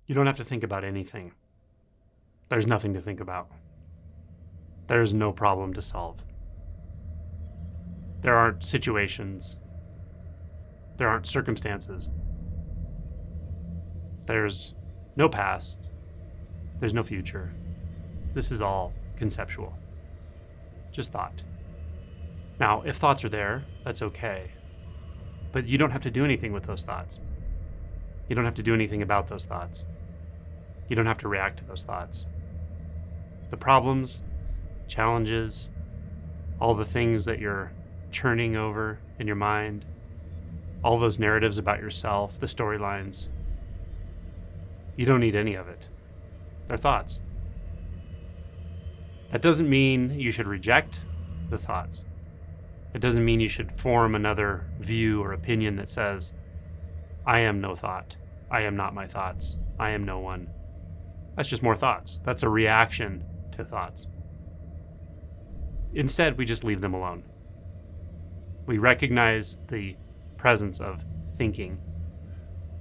You don't have to think about anything. There's nothing to think about. There's no problem to solve. There aren't situations. There aren't circumstances. There's no past. There's no future. This is all conceptual. Just thought. Now, if thoughts are there, that's okay. But you don't have to do anything with those thoughts. You don't have to do anything about those thoughts. You don't have to react to those thoughts. The problems, challenges, all the things that you're churning over in your mind, all those narratives about yourself, the storylines, you don't need any of it. They're thoughts. That doesn't mean you should reject the thoughts. It doesn't mean you should form another view or opinion that says, I am no thought. I am not my thoughts. I am no one. That's just more thoughts. That's a reaction to thoughts. Instead, we just leave them alone. We recognize the presence of thinking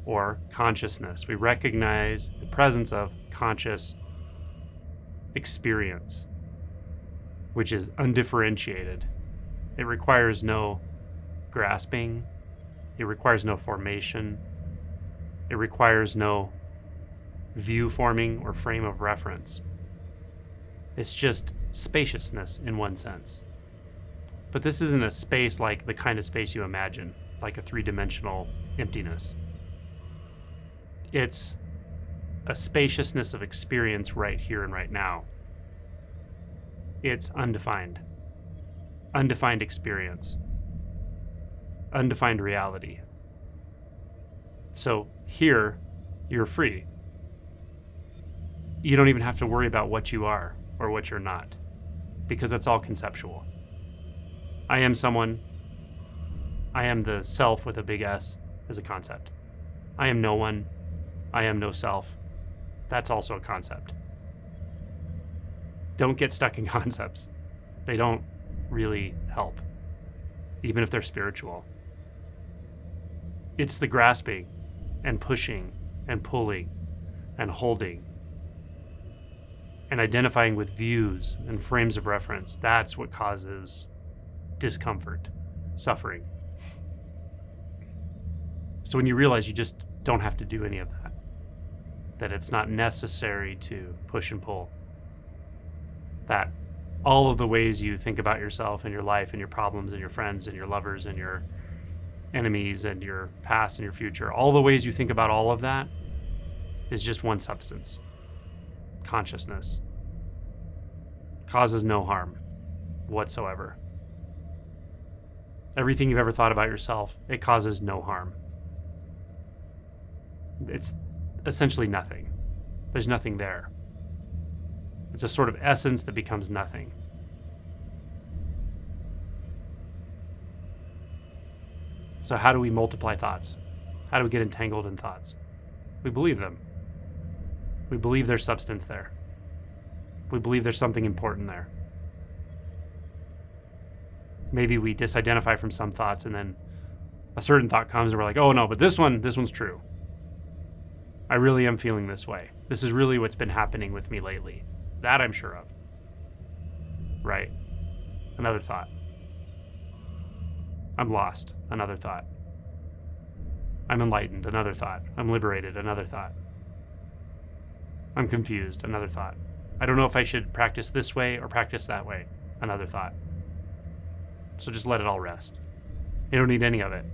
or consciousness. We recognize the presence of conscious experience, which is undifferentiated. It requires no grasping. It requires no formation. It requires no view forming or frame of reference. It's just spaciousness in one sense. But this isn't a space like the kind of space you imagine, like a three-dimensional emptiness. It's a spaciousness of experience right here and right now. It's undefined. Undefined experience. Undefined reality. So here, you're free. You don't even have to worry about what you are or what you're not, because that's all conceptual. I am someone. I am the self with a big S as a concept. I am no one. I am no self. That's also a concept. Don't get stuck in concepts. They don't really help, even if they're spiritual. It's the grasping and pushing and pulling and holding and identifying with views and frames of reference. That's what causes discomfort, suffering. So when you realize you just don't have to do any of that it's not necessary to push and pull, that all of the ways you think about yourself and your life and your problems and your friends and your lovers and your enemies and your past and your future, all the ways you think about all of that is just one substance. Consciousness. Causes no harm whatsoever. Everything you've ever thought about yourself, it causes no harm. It's essentially nothing. There's nothing there. It's a sort of essence that becomes nothing. So how do we multiply thoughts? How do we get entangled in thoughts? We believe them. We believe there's substance there. We believe there's something important there. Maybe we disidentify from some thoughts and then a certain thought comes and we're like, oh no, but this one's true. I really am feeling this way. This is really what's been happening with me lately. That I'm sure of. Right. Another thought. I'm lost. Another thought. I'm enlightened. Another thought. I'm liberated. Another thought. I'm confused. Another thought. I don't know if I should practice this way or practice that way. Another thought. So just let it all rest. You don't need any of it.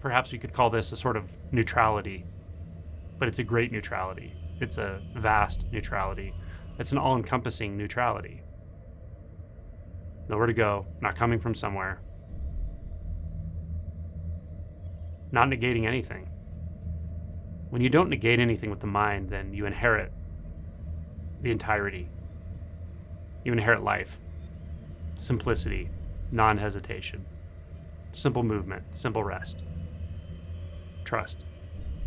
Perhaps we could call this a sort of neutrality, but it's a great neutrality. It's a vast neutrality. It's an all-encompassing neutrality. Nowhere to go, not coming from somewhere. Not negating anything. When you don't negate anything with the mind, then you inherit the entirety. You inherit life, simplicity, non-hesitation, simple movement, simple rest, trust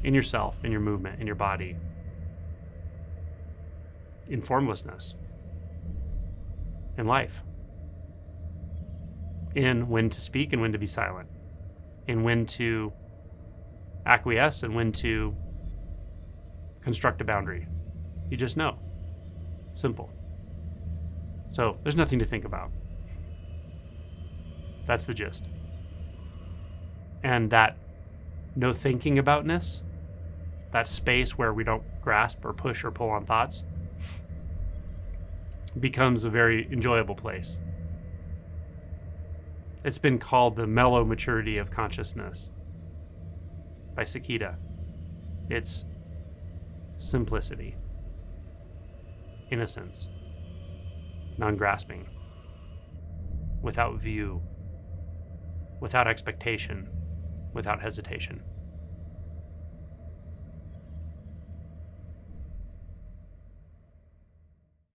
in yourself, in your movement, in your body, in formlessness, in life, in when to speak and when to be silent, in when to acquiesce and when to construct a boundary. You just know. Simple. So there's nothing to think about. That's the gist. And that no thinking aboutness, that space where we don't grasp or push or pull on thoughts, becomes a very enjoyable place. It's been called the mellow maturity of consciousness by Sakita. It's simplicity, innocence, non-grasping, without view, without expectation, without hesitation.